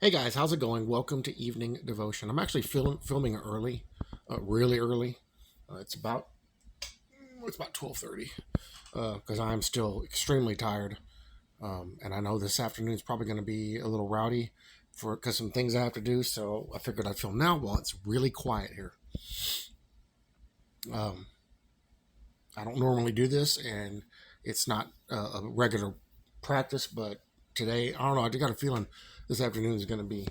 Hey guys, how's it going? Welcome to Evening Devotion. I'm actually filming early, really early. It's about 12:30 because I'm still extremely tired, and I know this afternoon's probably going to be a little rowdy because some things I have to do. So I figured I'd film now while it's really quiet here. Um, I don't normally do this, and it's not a regular practice, but today I don't know. I just got a feeling this afternoon is going to be.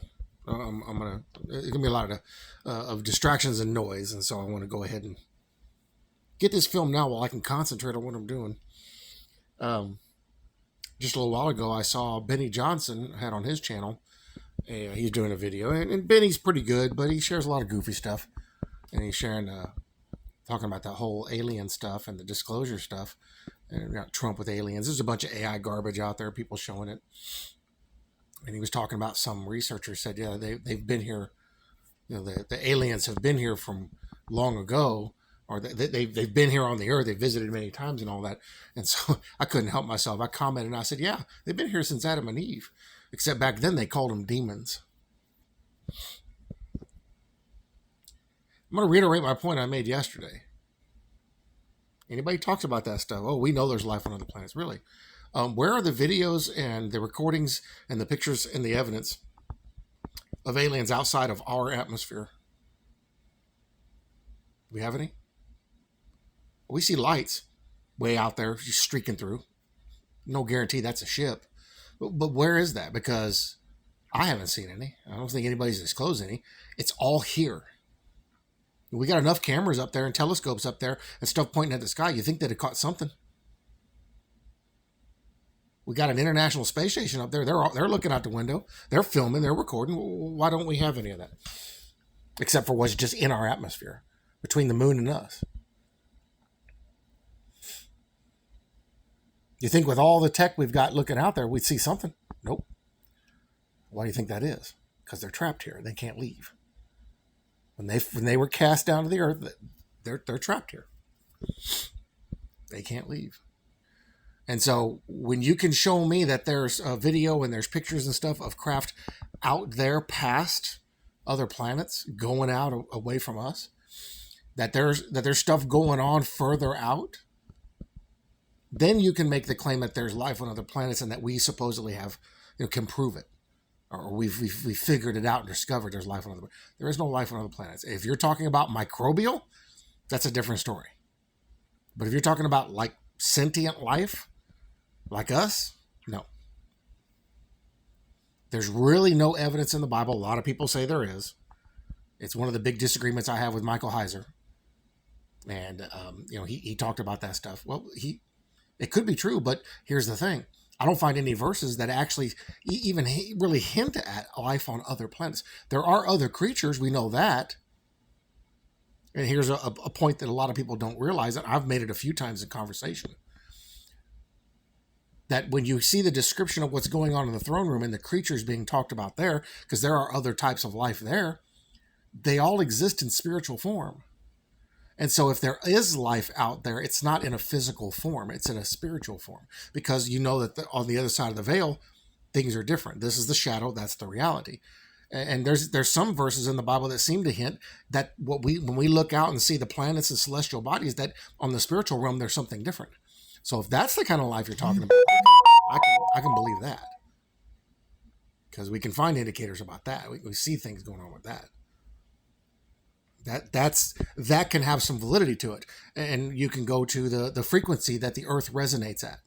It's gonna be a lot of distractions and noise, and so I want to go ahead and get this film now while I can concentrate on what I'm doing. Just a little while ago, I saw Benny Johnson had on his channel. He's doing a video, and Benny's pretty good, but he shares a lot of goofy stuff, and he's sharing talking about that whole alien stuff and the disclosure stuff, and Trump with aliens. There's a bunch of AI garbage out there, people showing it. And he was talking about some researchers said, yeah, they've been here, the aliens have been here from long ago, or they've been here on the earth, they've visited many times and all that. And so I couldn't help myself. I commented and I said, yeah, they've been here since Adam and Eve, except back then they called them demons. I'm going to reiterate my point I made yesterday. Anybody talks about that stuff, oh, we know there's life on other planets. Really? Where are the videos and the recordings and the pictures and the evidence of aliens outside of our atmosphere? Do we have any? We see lights way out there just streaking through. No guarantee that's a ship. But where is that? Because I haven't seen any. I don't think anybody's disclosed any. It's all here. We got enough cameras up there and telescopes up there and stuff pointing at the sky. You think they'd have caught something? We got an international space station up there. They're looking out the window. They're filming. They're recording. Why don't we have any of that? Except for what's just in our atmosphere, between the moon and us. You think with all the tech we've got looking out there, we'd see something? Nope. Why do you think that is? Because they're trapped here. They can't leave. When they were cast down to the earth, they're trapped here. They can't leave. And so when you can show me that there's a video and there's pictures and stuff of craft out there past other planets, going out away from us, that there's stuff going on further out, then you can make the claim that there's life on other planets and that we supposedly have, can prove it, or we've figured it out and discovered there's life on other planets. There is no life on other planets. If you're talking about microbial, that's a different story. But if you're talking about like sentient life, like us, no. There's really no evidence in the Bible. A lot of people say there is. It's one of the big disagreements I have with Michael Heiser. And, he talked about that stuff. Well, it could be true, but here's the thing. I don't find any verses that actually even really hint at life on other planets. There are other creatures. We know that. And here's a point that a lot of people don't realize, and I've made it a few times in conversation. That when you see the description of what's going on in the throne room and the creatures being talked about there, because there are other types of life there, they all exist in spiritual form. And so if there is life out there, it's not in a physical form, it's in a spiritual form. Because you know that on the other side of the veil, things are different. This is the shadow, that's the reality. And there's some verses in the Bible that seem to hint that when we look out and see the planets and celestial bodies, that on the spiritual realm, there's something different. So if that's the kind of life you're talking about, I can believe that. Because we can find indicators about that. We see things going on with that. That can have some validity to it. And you can go to the frequency that the Earth resonates at.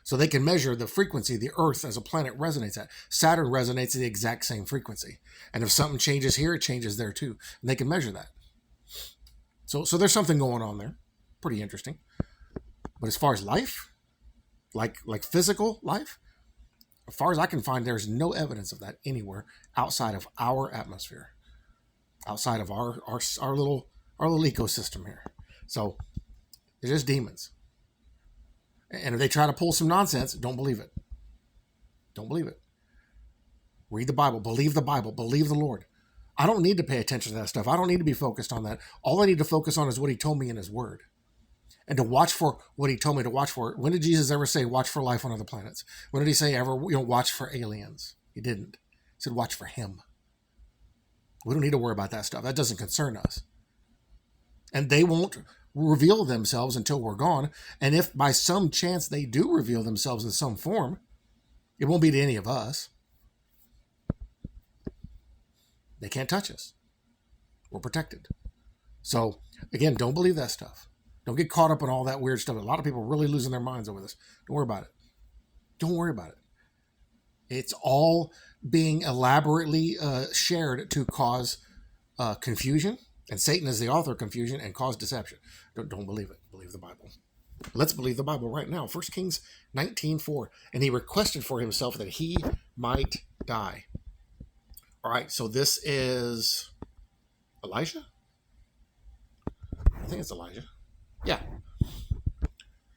So they can measure the frequency the Earth as a planet resonates at. Saturn resonates at the exact same frequency. And if something changes here, it changes there too. And they can measure that. So there's something going on there. Pretty interesting. But as far as life, like physical life, as far as I can find, there's no evidence of that anywhere outside of our atmosphere, outside of our little ecosystem here. So they're just demons. And if they try to pull some nonsense, don't believe it. Don't believe it. Read the Bible. Believe the Lord. I don't need to pay attention to that stuff. I don't need to be focused on that. All I need to focus on is what he told me in his word. And to watch for what he told me to watch for. When did Jesus ever say, watch for life on other planets? When did he say ever, watch for aliens? He didn't. He said, watch for him. We don't need to worry about that stuff. That doesn't concern us. And they won't reveal themselves until we're gone. And if by some chance they do reveal themselves in some form, it won't be to any of us. They can't touch us. We're protected. So, again, don't believe that stuff. Don't get caught up in all that weird stuff. A lot of people are really losing their minds over this. Don't worry about it. Don't worry about it. It's all being elaborately shared to cause confusion. And Satan is the author of confusion and cause deception. Don't believe it. Believe the Bible. Let's believe the Bible right now. 1 Kings 19:4. And he requested for himself that he might die. All right, so this is Elijah? I think it's Elijah. Yeah.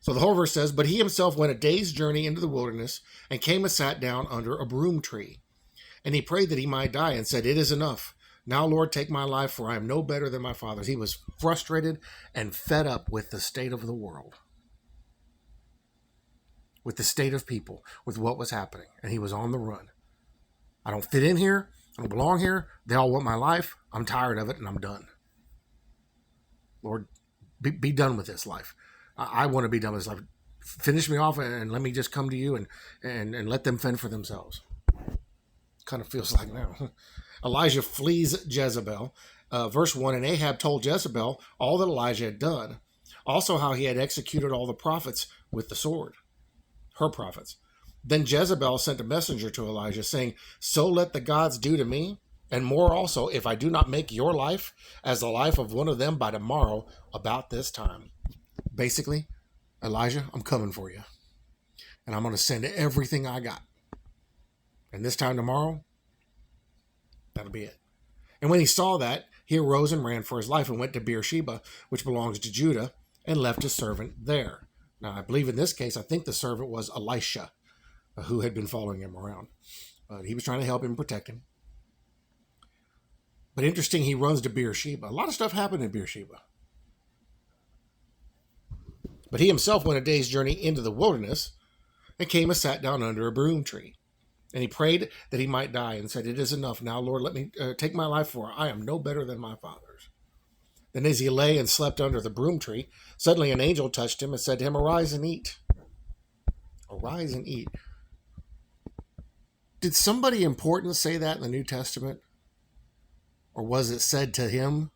So the whole verse says, but he himself went a day's journey into the wilderness and came and sat down under a broom tree. And he prayed that he might die and said, it is enough. Now, Lord, take my life, for I am no better than my fathers. He was frustrated and fed up with the state of the world, with the state of people, with what was happening. And he was on the run. I don't fit in here. I don't belong here. They all want my life. I'm tired of it, and I'm done. Lord, be done with this life. I want to be done with this life. Finish me off and let me just come to you and let them fend for themselves. Kind of feels like now. Elijah flees Jezebel. Verse 1, and Ahab told Jezebel all that Elijah had done. Also how he had executed all the prophets with the sword. Her prophets. Then Jezebel sent a messenger to Elijah saying, so let the gods do to me, and more also, if I do not make your life as the life of one of them by tomorrow about this time. Basically, Elijah, I'm coming for you. And I'm going to send everything I got. And this time tomorrow, that'll be it. And when he saw that, he arose and ran for his life and went to Beersheba, which belongs to Judah, and left his servant there. Now, I believe in this case, I think the servant was Elisha, who had been following him around. He was trying to help him, protect him. But interesting, he runs to Beersheba. A lot of stuff happened in Beersheba. But he himself went a day's journey into the wilderness and came and sat down under a broom tree. And he prayed that he might die and said, it is enough. Now, Lord, let me take my life, for I am no better than my fathers. Then as he lay and slept under the broom tree, suddenly an angel touched him and said to him, arise and eat. Arise and eat. Did somebody important say that in the New Testament? Or was it said to him,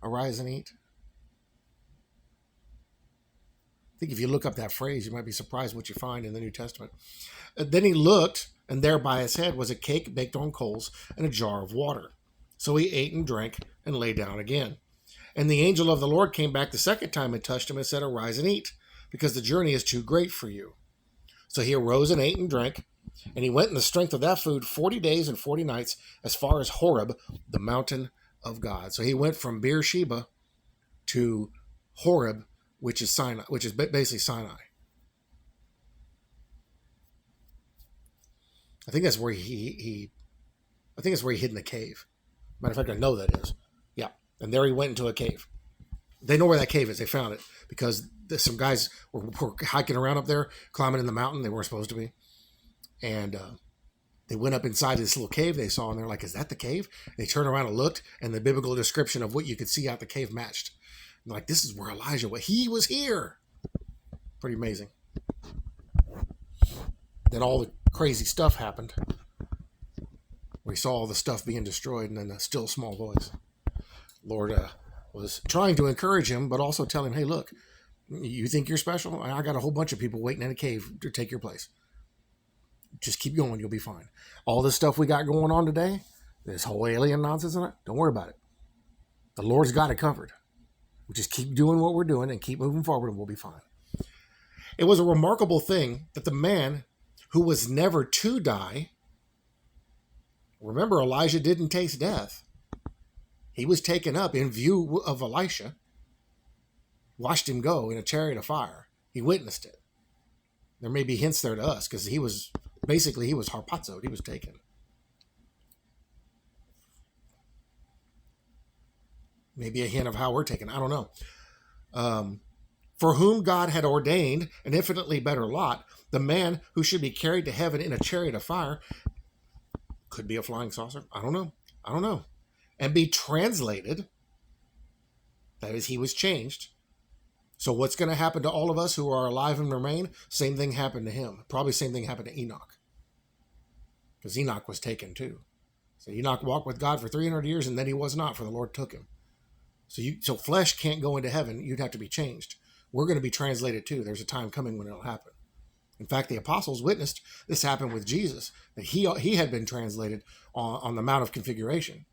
arise and eat? I think if you look up that phrase, you might be surprised what you find in the New Testament. Then he looked, and there by his head was a cake baked on coals and a jar of water. So he ate and drank and lay down again. And the angel of the Lord came back the second time and touched him and said, arise and eat, because the journey is too great for you. So he arose and ate and drank, and he went in the strength of that food 40 days and 40 nights as far as Horeb, the mountain of God. So he went from Beersheba to Horeb, which is Sinai, which is basically Sinai. I think that's where he hid in the cave. Matter of fact, I know that is. Yeah. And there he went into a cave. They know where that cave is. They found it because some guys were hiking around up there, climbing in the mountain. They weren't supposed to be. And they went up inside this little cave they saw, and they're like, is that the cave? They turned around and looked, and the biblical description of what you could see out the cave matched. And like, this is where Elijah was. He was here. Pretty amazing. Then all the crazy stuff happened. We saw all the stuff being destroyed, and then a still small voice. Lord was trying to encourage him, but also tell him, hey, look, you think you're special? I got a whole bunch of people waiting in a cave to take your place. Just keep going. You'll be fine. All this stuff we got going on today, this whole alien nonsense in it, don't worry about it. The Lord's got it covered. We just keep doing what we're doing and keep moving forward, and we'll be fine. It was a remarkable thing that the man who was never to die, remember, Elijah didn't taste death. He was taken up in view of Elisha, watched him go in a chariot of fire. He witnessed it. There may be hints there to us because he was harpazoed. He was taken. Maybe a hint of how we're taken. I don't know. For whom God had ordained an infinitely better lot, the man who should be carried to heaven in a chariot of fire, Could be a flying saucer. I don't know. I don't know. And be translated. That is, he was changed. So what's going to happen to all of us who are alive and remain? Same thing happened to him. Probably same thing happened to Enoch. Because Enoch was taken too. So Enoch walked with God for 300 years and then he was not, for the Lord took him. So flesh can't go into heaven. You'd have to be changed. We're going to be translated too. There's a time coming when it'll happen. In fact, the apostles witnessed this happen with Jesus, that he had been translated on the Mount of Configuration,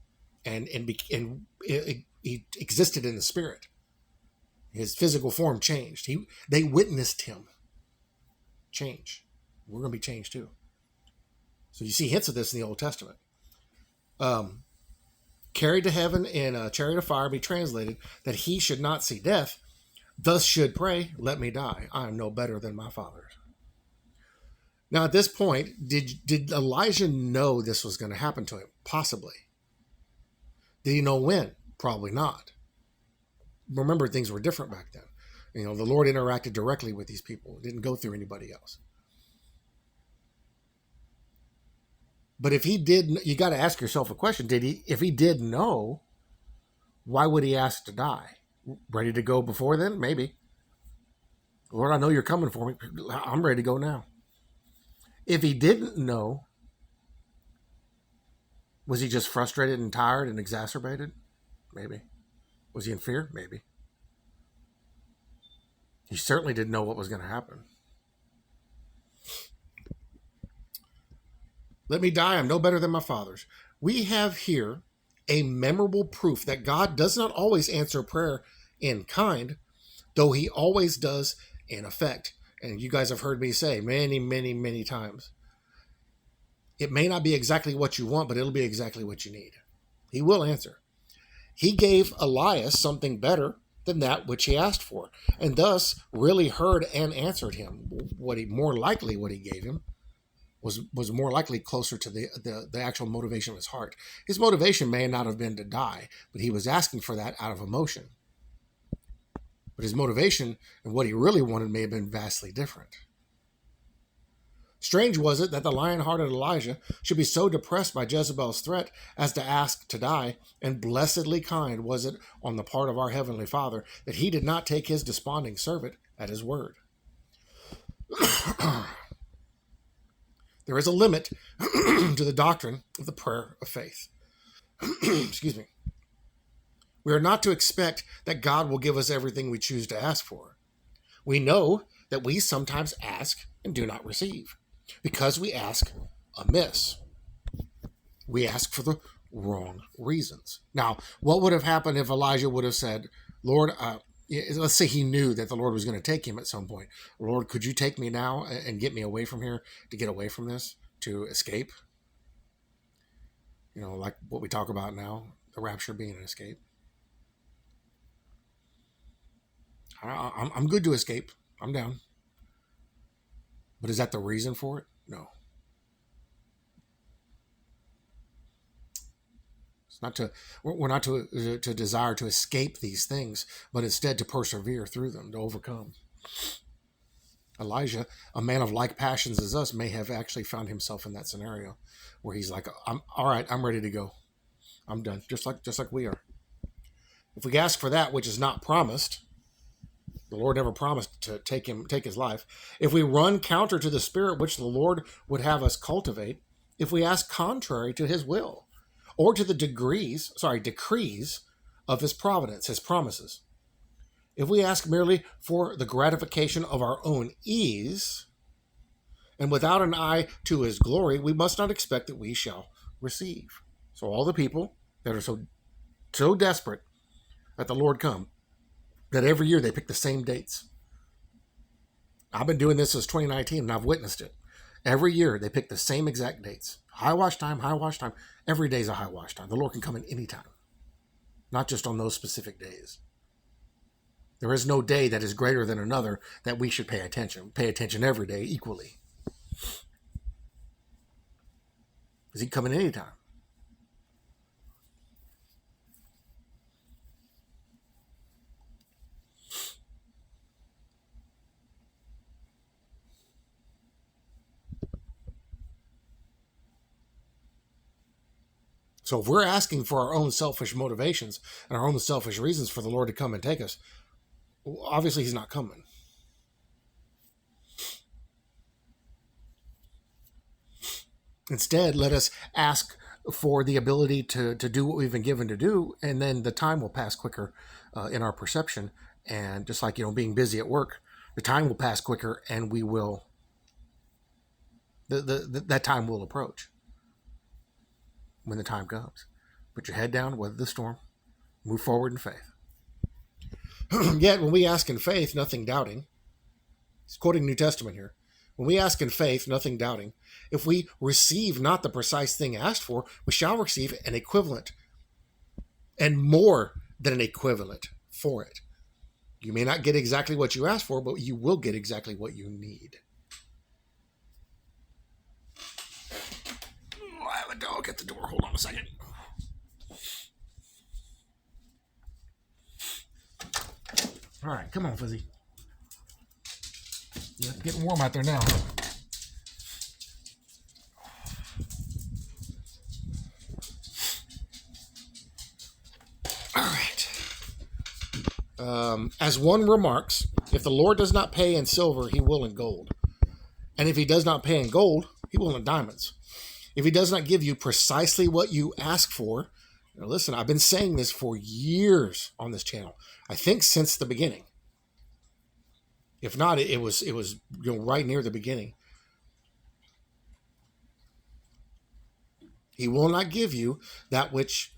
and he existed in the spirit. His physical form changed. They witnessed him change. We're going to be changed too. So you see hints of this in the Old Testament. Carried to heaven in a chariot of fire, be translated, that he should not see death, thus should pray, let me die. I am no better than my fathers. Now, at this point, did Elijah know this was going to happen to him? Possibly. Did he know when? Probably not. Remember, things were different back then. The Lord interacted directly with these people. It didn't go through anybody else. But if he did, you got to ask yourself a question. If he did know, why would he ask to die? Ready to go before then? Maybe. Lord, I know you're coming for me. I'm ready to go now. If he didn't know, was he just frustrated and tired and exacerbated? Maybe. Was he in fear? Maybe. He certainly didn't know what was going to happen. Let me die. I'm no better than my fathers. We have here a memorable proof that God does not always answer prayer in kind, though he always does in effect. And you guys have heard me say many, many, many times, it may not be exactly what you want, but it'll be exactly what you need. He will answer. He gave Elias something better than that which he asked for, and thus really heard and answered him. What he gave him was more likely closer to the actual motivation of his heart. His motivation may not have been to die, but he was asking for that out of emotion. But his motivation and what he really wanted may have been vastly different. Strange was it that the lion-hearted Elijah should be so depressed by Jezebel's threat as to ask to die, and blessedly kind was it on the part of our Heavenly Father that he did not take his desponding servant at his word. There is a limit to the doctrine of the prayer of faith. Excuse me. We are not to expect that God will give us everything we choose to ask for. We know that we sometimes ask and do not receive, because we ask amiss. We ask for the wrong reasons. Now, what would have happened if Elijah would have said, Lord, let's say he knew that the Lord was going to take him at some point. Lord, could you take me now and get me away from here, to get away from this, to escape? Like what we talk about now, the rapture being an escape. I'm good to escape. I'm down. But is that the reason for it? No. It's not to. We're not to desire to escape these things, but instead to persevere through them, to overcome. Elijah, a man of like passions as us, may have actually found himself in that scenario, where he's like, "I'm all right. I'm ready to go. I'm done." Just like we are. If we ask for that which is not promised, the Lord never promised to take his life. If we run counter to the spirit which the Lord would have us cultivate, if we ask contrary to his will, or to the decrees of his providence, his promises, if we ask merely for the gratification of our own ease, and without an eye to his glory, we must not expect that we shall receive. So all the people that are so desperate that the Lord come, that every year they pick the same dates. I've been doing this since 2019, and I've witnessed it. Every year they pick the same exact dates. High wash time, high wash time. Every day is a high wash time. The Lord can come in any time, not just on those specific days. There is no day that is greater than another that we should pay attention. Pay attention every day equally. Because he can come in any time. So if we're asking for our own selfish motivations and our own selfish reasons for the Lord to come and take us, obviously he's not coming. Instead, let us ask for the ability to do what we've been given to do, and then the time will pass quicker in our perception. And just like, being busy at work, the time will pass quicker, and we will, that time will approach when the time comes. Put your head down, weather the storm, move forward in faith. Yet, when we ask in faith, nothing doubting, he's quoting New Testament here. When we ask in faith, nothing doubting, if we receive not the precise thing asked for, we shall receive an equivalent and more than an equivalent for it. You may not get exactly what you asked for, but you will get exactly what you need. Oh, I have a dog at the door. Hold on a second. All right, come on, Fuzzy. Yeah, getting warm out there now. All right. As one remarks, if the Lord does not pay in silver, he will in gold. And if he does not pay in gold, he will in diamonds. If he does not give you precisely what you ask for, listen, I've been saying this for years on this channel. I think since the beginning. If not, it was right near the beginning. He will not give you that which,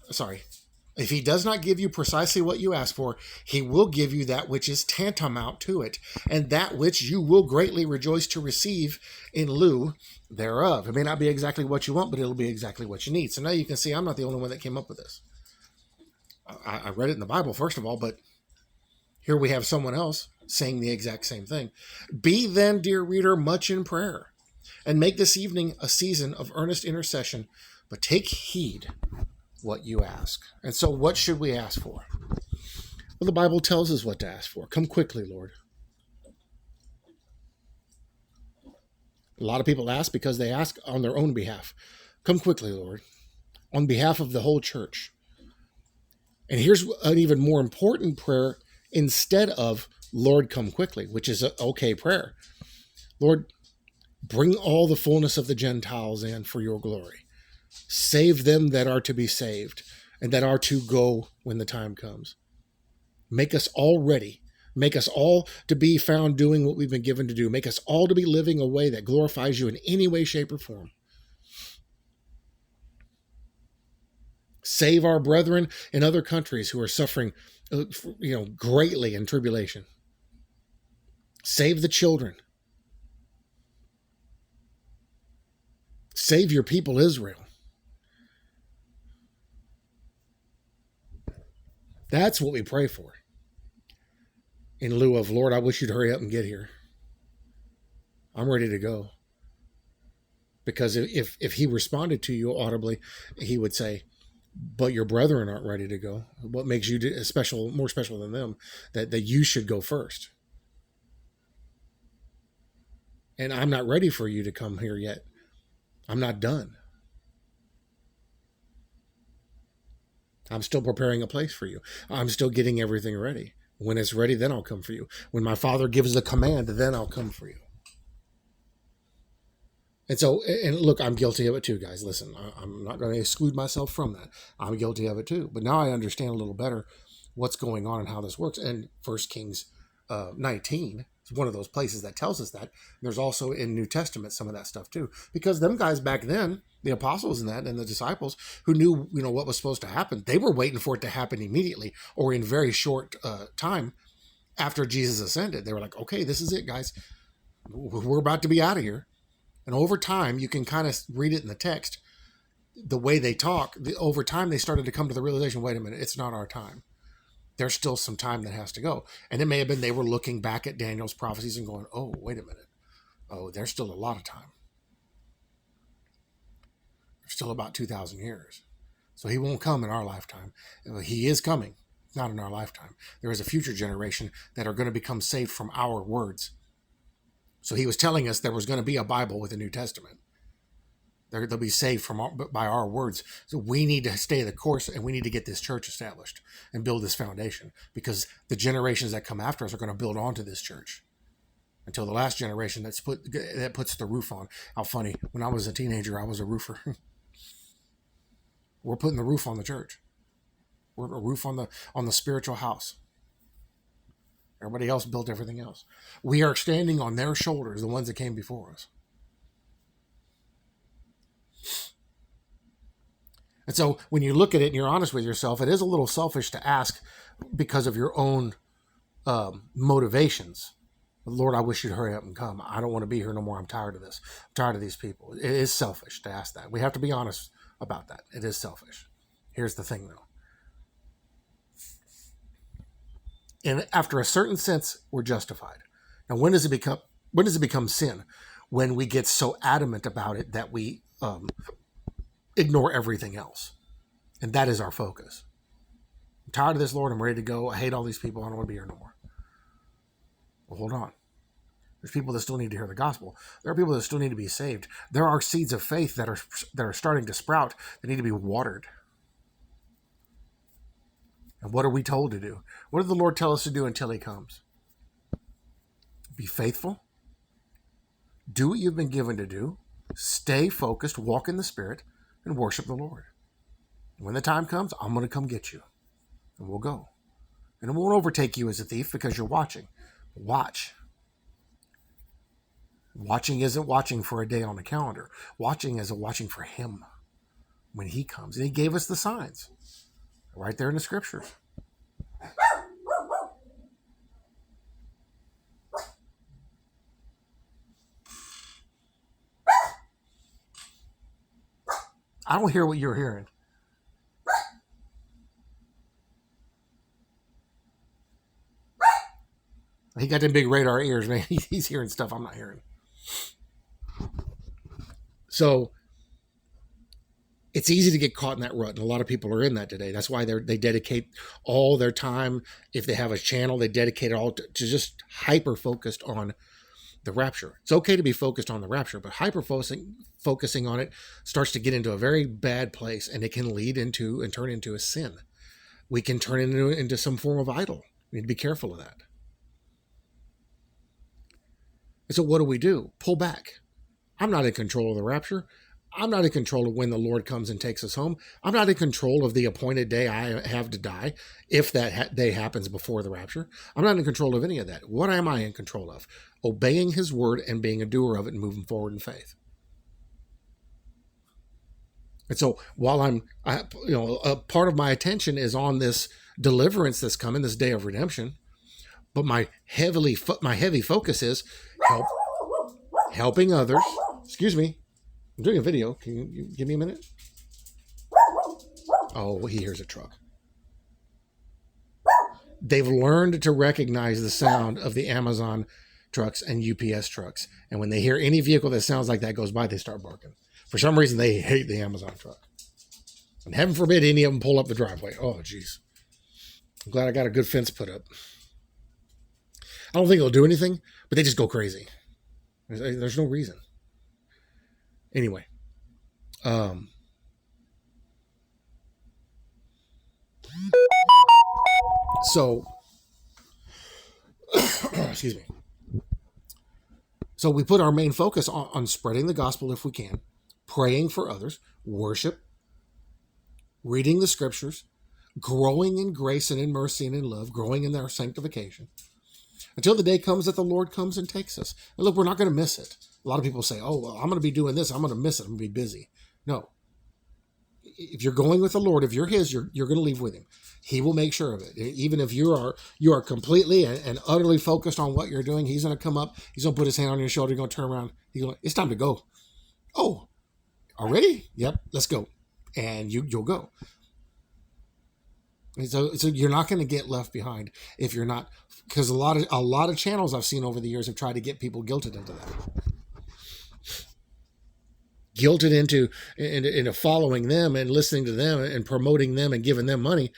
if he does not give you precisely what you ask for, he will give you that which is tantamount to it, and that which you will greatly rejoice to receive in lieu thereof. It may not be exactly what you want, but it'll be exactly what you need. So now you can see I'm not the only one that came up with this. I read it in the Bible, first of all, but here we have someone else saying the exact same thing. Be then, dear reader, much in prayer, and make this evening a season of earnest intercession, but take heed what you ask. And so what should we ask for? Well, the Bible tells us what to ask for. Come quickly, Lord. A lot of people ask because they ask on their own behalf. Come quickly, Lord, on behalf of the whole church. And here's an even more important prayer instead of Lord, come quickly, which is an okay prayer. Lord, bring all the fullness of the Gentiles in for your glory. Save them that are to be saved and that are to go when the time comes. Make us all ready. Make us all to be found doing what we've been given to do. Make us all to be living a way that glorifies you in any way, shape, or form. Save our brethren in other countries who are suffering, greatly in tribulation. Save the children. Save your people, Israel. That's what we pray for. In lieu of, Lord, I wish you'd hurry up and get here. I'm ready to go. Because if he responded to you audibly, he would say, but your brethren aren't ready to go. What makes you more special than them? That you should go first. And I'm not ready for you to come here yet. I'm not done. I'm still preparing a place for you. I'm still getting everything ready. When it's ready, then I'll come for you. When my Father gives the command, then I'll come for you. And so, and look, I'm guilty of it too, guys. Listen, I'm not going to exclude myself from that. I'm guilty of it too. But now I understand a little better what's going on and how this works. And 1 Kings 19 is one of those places that tells us that. There's also in New Testament some of that stuff too. Because them guys back then, the apostles and the disciples who knew, what was supposed to happen, they were waiting for it to happen immediately or in very short time after Jesus ascended. They were like, okay, this is it, guys. We're about to be out of here. And over time, you can kind of read it in the text, the way they talk. Over time, they started to come to the realization, wait a minute, it's not our time. There's still some time that has to go. And it may have been they were looking back at Daniel's prophecies and going, oh, wait a minute. Oh, there's still a lot of time. There's still about 2,000 years. So he won't come in our lifetime. He is coming, not in our lifetime. There is a future generation that are going to become saved from our words. So he was telling us there was going to be a Bible with a New Testament. They'll be saved by our words. So we need to stay the course, and we need to get this church established and build this foundation, because the generations that come after us are going to build onto this church until the last generation that puts the roof on. How funny! When I was a teenager, I was a roofer. We're putting the roof on the church. We're a roof on the spiritual house. Everybody else built everything else. We are standing on their shoulders, the ones that came before us. And so when you look at it and you're honest with yourself, it is a little selfish to ask because of your own motivations. Lord, I wish you'd hurry up and come. I don't want to be here no more. I'm tired of this. I'm tired of these people. It is selfish to ask that. We have to be honest about that. It is selfish. Here's the thing, though. And after a certain sense, we're justified. Now, when does it become sin? When we get so adamant about it that we ignore everything else. And that is our focus. I'm tired of this, Lord. I'm ready to go. I hate all these people. I don't want to be here no more. Well, hold on. There's people that still need to hear the gospel. There are people that still need to be saved. There are seeds of faith that are starting to sprout that need to be watered. And what are we told to do? What did the Lord tell us to do until he comes? Be faithful. Do what you've been given to do. Stay focused. Walk in the Spirit. And worship the Lord. And when the time comes, I'm going to come get you. And we'll go. And it won't overtake you as a thief because you're watching. Watch. Watching isn't watching for a day on the calendar. Watching is watching for him when he comes. And he gave us the signs. Right there in the scriptures. I don't hear what you're hearing. He got them big radar ears, man. He's hearing stuff I'm not hearing. So it's easy to get caught in that rut, and a lot of people are in that today. That's why they dedicate all their time. If they have a channel, they dedicate it all to just hyper-focused on the rapture. It's okay to be focused on the rapture, but hyper-focusing on it starts to get into a very bad place, and it can lead into and turn into a sin. We can turn it into some form of idol. We need to be careful of that. And so what do? Pull back. I'm not in control of the rapture. I'm not in control of when the Lord comes and takes us home. I'm not in control of the appointed day I have to die, if that day happens before the rapture. I'm not in control of any of that. What am I in control of? Obeying his word and being a doer of it and moving forward in faith. And so while a part of my attention is on this deliverance that's coming, this day of redemption, but my heavy focus is helping others. Excuse me. I'm doing a video. Can you give me a minute? Oh, he hears a truck. They've learned to recognize the sound of the Amazon trucks and UPS trucks. And when they hear any vehicle that sounds like that goes by, they start barking. For some reason, they hate the Amazon truck. And heaven forbid any of them pull up the driveway. Oh, geez. I'm glad I got a good fence put up. I don't think it'll do anything, but they just go crazy. There's no reason. Anyway, so excuse me. So we put our main focus on spreading the gospel if we can, praying for others, worship, reading the scriptures, growing in grace and in mercy and in love, growing in their sanctification, until the day comes that the Lord comes and takes us. And look, we're not going to miss it. A lot of people say, oh, well, I'm going to be doing this. I'm going to miss it. I'm going to be busy. No. If you're going with the Lord, if you're his, you're going to leave with him. He will make sure of it. Even if you are completely and utterly focused on what you're doing, he's going to come up. He's going to put his hand on your shoulder. He's going to turn around. It's time to go. Oh, already? Yep, let's go. And you'll go. And so you're not going to get left behind if you're not, because a lot of channels I've seen over the years have tried to get people guilted into that. Guilted into following them and listening to them and promoting them and giving them money.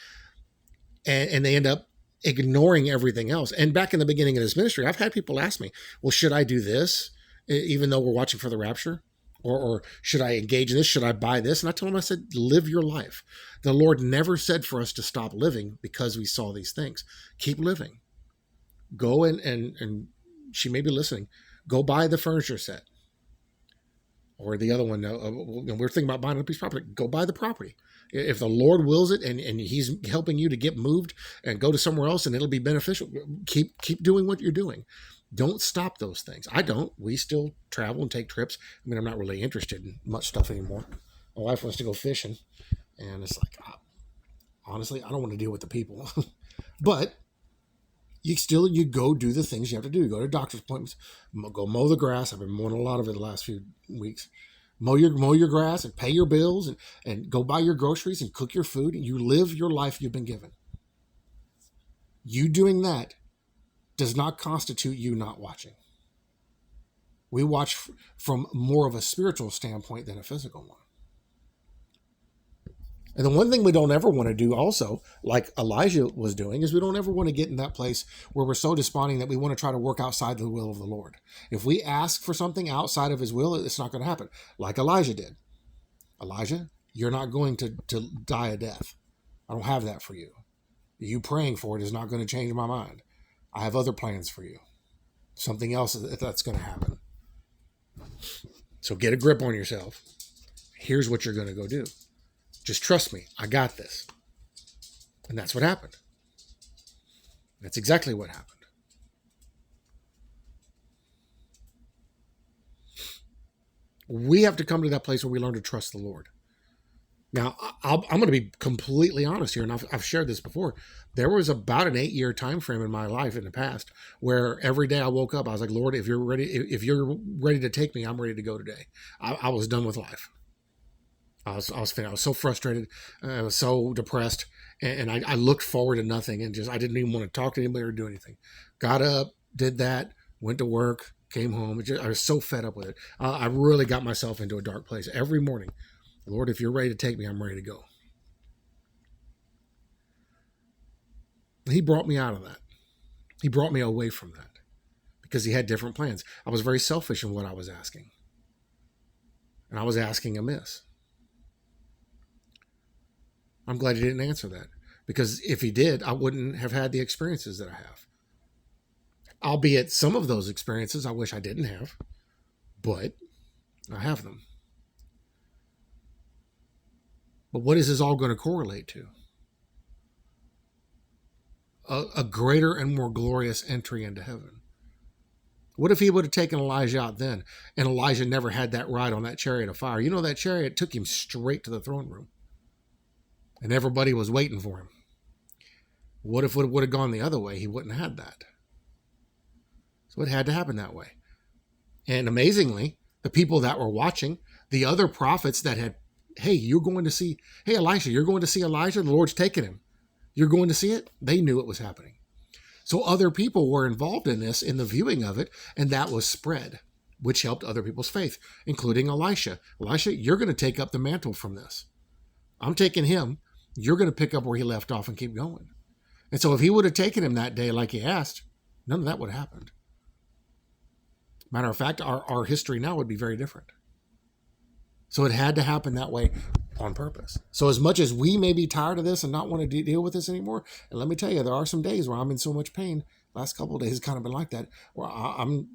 And they end up ignoring everything else. And back in the beginning of this ministry, I've had people ask me, well, should I do this even though we're watching for the rapture? Or should I engage in this? Should I buy this? And I told him, I said, live your life. The Lord never said for us to stop living because we saw these things. Keep living. Go and she may be listening. Go buy the furniture set. Or the other one, we're thinking about buying a piece of property. Go buy the property. If the Lord wills it and he's helping you to get moved and go to somewhere else and it'll be beneficial, keep doing what you're doing. Don't stop those things. I don't. We still travel and take trips. I mean, I'm not really interested in much stuff anymore. My wife wants to go fishing. And it's like, honestly, I don't want to deal with the people. But you go do the things you have to do. Go to doctor's appointments. Go mow the grass. I've been mowing a lot of it the last few weeks. Mow your grass and pay your bills and go buy your groceries and cook your food. And you live your life you've been given. You doing that does not constitute you not watching. We watch from more of a spiritual standpoint than a physical one. And the one thing we don't ever want to do also, like Elijah was doing, is we don't ever want to get in that place where we're so desponding that we want to try to work outside the will of the Lord. If we ask for something outside of his will, it's not going to happen. Like Elijah did. Elijah, you're not going to die a death. I don't have that for you. You praying for it is not going to change my mind. I have other plans for you. Something else that's going to happen. So get a grip on yourself. Here's what you're going to go do. Just trust me. I got this. And that's what happened. That's exactly what happened. We have to come to that place where we learn to trust the Lord. Now, I'm going to be completely honest here, and I've shared this before. There was about an 8-year time frame in my life in the past where every day I woke up, I was like, Lord, if you're ready to take me, I'm ready to go today. I was done with life. I was so frustrated. I was so depressed, and I looked forward to nothing, and I didn't even want to talk to anybody or do anything. Got up, did that, went to work, came home. I was so fed up with it. I really got myself into a dark place every morning. Lord, if you're ready to take me, I'm ready to go. He brought me out of that. He brought me away from that because he had different plans. I was very selfish in what I was asking. And I was asking amiss. I'm glad he didn't answer that, because if he did, I wouldn't have had the experiences that I have. Albeit some of those experiences I wish I didn't have, but I have them. But what is this all going to correlate to? A greater and more glorious entry into heaven. What if he would have taken Elijah out then, and Elijah never had that ride on that chariot of fire? You know, that chariot took him straight to the throne room. And everybody was waiting for him. What if it would have gone the other way? He wouldn't have had that. So it had to happen that way. And amazingly, the people that were watching, the other prophets that had, hey, Elisha, you're going to see Elijah. The Lord's taking him. You're going to see it. They knew it was happening. So other people were involved in this, in the viewing of it, and that was spread, which helped other people's faith, including Elisha. Elisha, you're going to take up the mantle from this. I'm taking him. You're going to pick up where he left off and keep going. And so if he would have taken him that day like he asked, none of that would have happened. Matter of fact, our history now would be very different. So it had to happen that way on purpose. So as much as we may be tired of this and not want to deal with this anymore, and let me tell you, there are some days where I'm in so much pain. Last couple of days has kind of been like that, where I'm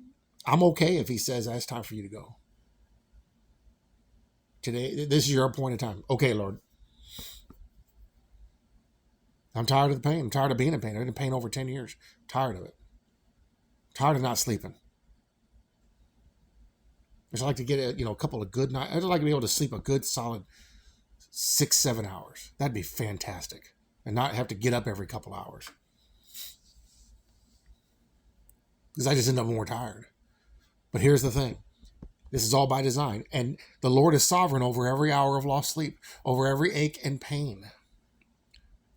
okay if he says, it's time for you to go. Today, this is your appointed time. Okay, Lord. I'm tired of the pain. I'm tired of being in pain. I've been in pain over 10 years. I'm tired of it. I'm tired of not sleeping. I'd like to get a couple of good nights. I'd like to be able to sleep a good solid 6-7 hours. That'd be fantastic. And not have to get up every couple hours. Because I just end up more tired. But here's the thing. This is all by design. And the Lord is sovereign over every hour of lost sleep, over every ache and pain,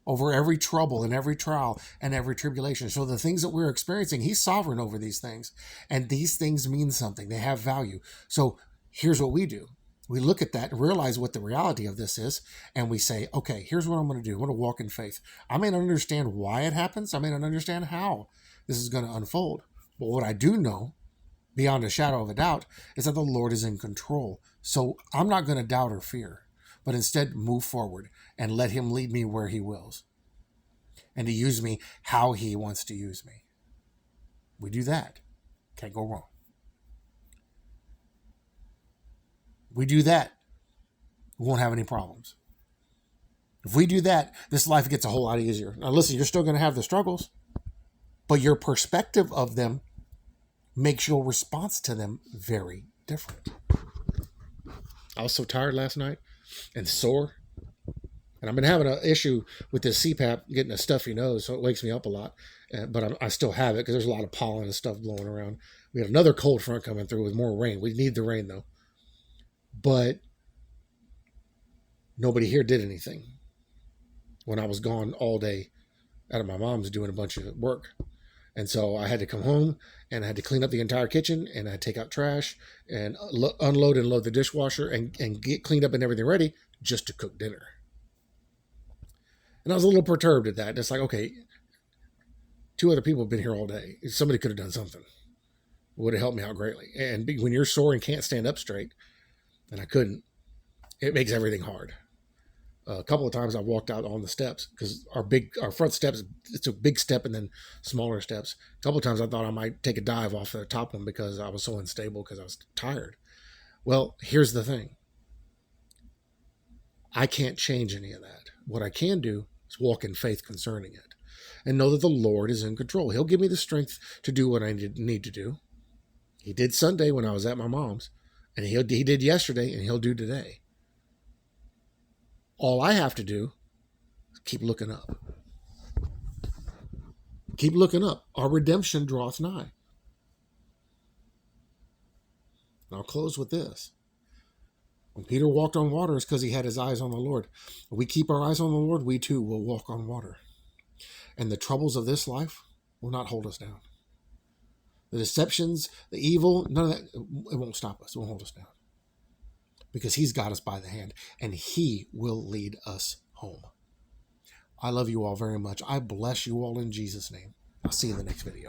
over every trouble and every trial and every tribulation. So the things that we're experiencing, he's sovereign over these things. And these things mean something. They have value. So here's what we do. We look at that and realize what the reality of this is. And we say, okay, here's what I'm going to do. I'm going to walk in faith. I may not understand why it happens. I may not understand how this is going to unfold. But what I do know, beyond a shadow of a doubt, is that the Lord is in control. So I'm not going to doubt or fear, but instead move forward and let him lead me where he wills and to use me how he wants to use me. We do that. Can't go wrong. We do that. We won't have any problems. If we do that, this life gets a whole lot easier. Now listen, you're still going to have the struggles, but your perspective of them makes your response to them very different. I was so tired last night and sore. And I've been having an issue with this CPAP getting a stuffy nose, so it wakes me up a lot. But I still have it because there's a lot of pollen and stuff blowing around. We had another cold front coming through with more rain. We need the rain, though. But nobody here did anything when I was gone all day out of my mom's doing a bunch of work. And so I had to come home and I had to clean up the entire kitchen and I had to take out trash and unload and load the dishwasher and get cleaned up and everything ready just to cook dinner. And I was a little perturbed at that. It's like, okay, 2 other people have been here all day. Somebody could have done something. It would have helped me out greatly. And when you're sore and can't stand up straight, and I couldn't, it makes everything hard. A couple of times I walked out on the steps because our front steps, it's a big step and then smaller steps. A couple of times I thought I might take a dive off the top one because I was so unstable because I was tired. Well, here's the thing. I can't change any of that. What I can do is walk in faith concerning it and know that the Lord is in control. He'll give me the strength to do what I need to do. He did Sunday when I was at my mom's, and he did yesterday, and he'll do today. All I have to do is keep looking up. Keep looking up. Our redemption draweth nigh. And I'll close with this. When Peter walked on water, it's because he had his eyes on the Lord. When we keep our eyes on the Lord, we too will walk on water. And the troubles of this life will not hold us down. The deceptions, the evil, none of that, it won't stop us. It won't hold us down. Because he's got us by the hand and he will lead us home. I love you all very much. I bless you all in Jesus' name. I'll see you in the next video.